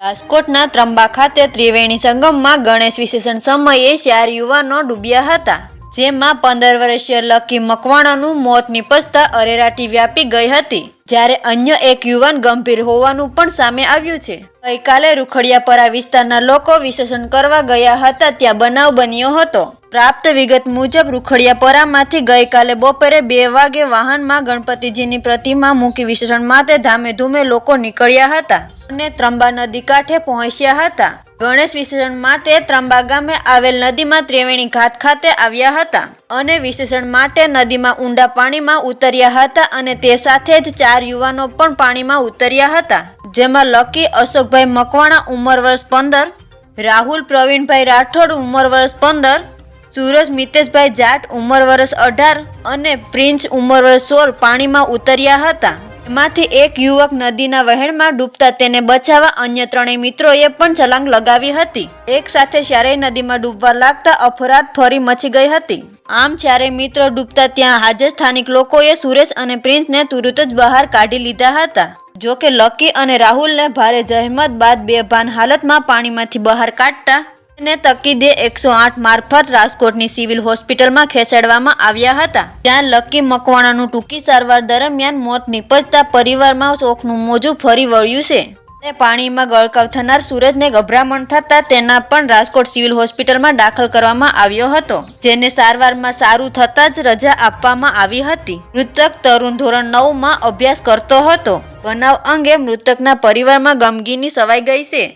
રાજકોટના ત્રંબા ખાતે ત્રિવેણી સંગમમાં ગણેશ વિસર્જન સમયે 4 યુવાનો ડૂબ્યા હતા, જેમાં 15 વર્ષીય લકી મકવાણાનું મોત નીપજતા અરેરાટી વ્યાપી ગઈ હતી, જ્યારે અન્ય એક યુવાન ગંભીર હોવાનું પણ સામે આવ્યું છે। ગઈકાલે રૂખડિયાપરા વિસ્તારના લોકો વિસર્જન કરવા ગયા હતા ત્યાં બનાવ બન્યો હતો। પ્રાપ્ત વિગત મુજબ રૂખડિયાપરામાંથી ગઈકાલે બપોરે 2 વાગે વાહનમાં ગણપતિજીની પ્રતિમા મૂકી વિસર્જન માટે ધામેધૂમે લોકો નીકળ્યા હતા અને ત્રંબા નદી કાંઠે પહોંચ્યા હતા। ગણેશ વિસર્જન માટે ત્રંબા ગામે આવેલ નદીમાં ત્રિવેણી ઘાટ ખાતે આવ્યા હતા અને વિસર્જન માટે નદીમાં ઊંડા પાણીમાં ઉતર્યા હતા અને તે સાથે જ 4 યુવાનો પણ પાણીમાં ઉતર્યા હતા, જેમાં લકી અશોકભાઈ મકવાણા ઉંમર વર્ષ 15, રાહુલ પ્રવીણભાઈ રાઠોડ ઉંમર વર્ષ 15, સુરજ મિતેશભાઈ જાટ ઉંમર વર્ષ 18 અને પ્રિન્સ ઉંમર વર્ષ 16 પાણીમાં ઉતર્યા હતા। એમાંથી એક યુવક નદીના વહેણમાં ડૂબતા તેને બચાવવા અન્ય 3 મિત્રોએ પણ છલાંગ લગાવી હતી। એક સાથે 4 નદીમાં ડૂબવા લાગતા અફરાતફરી મચી ગઈ હતી। આમ 4 મિત્રો ડૂબતા ત્યાં હાજર સ્થાનિક લોકોએ સુરેશ અને પ્રિન્સને તુરંત જ બહાર કાઢી લીધા હતા। જો કે લકી અને રાહુલને ભારે જહેમત બાદ બેભાન હાલતમાં પાણીમાંથી બહાર કાઢતા અને તકીદે 108 મારફત રાજકોટની સિવિલ હોસ્પિટલમાં ખસેડવામાં આવ્યા હતા, જ્યાં લકી મકવાણાનું ટૂંકી સારવાર દરમિયાન મોત નીપજતા પરિવારમાં શોકનું મોજું ફરી વળ્યું છે અને પાણીમાં ગળકાવ થનાર સુરજને ગભરામણ થતાં તેના પણ રાજકોટ સિવિલ હોસ્પિટલમાં દાખલ કરવામાં આવ્યો હતો, જેને સારવારમાં સારું થતાં જ રજા આપવામાં આવી હતી। મૃતક તરુણ ધોરણ 9માં અભ્યાસ કરતો હતો। બનાવ અંગે મૃતકના પરિવારમાં ગમગીની છવાઈ ગઈ છે।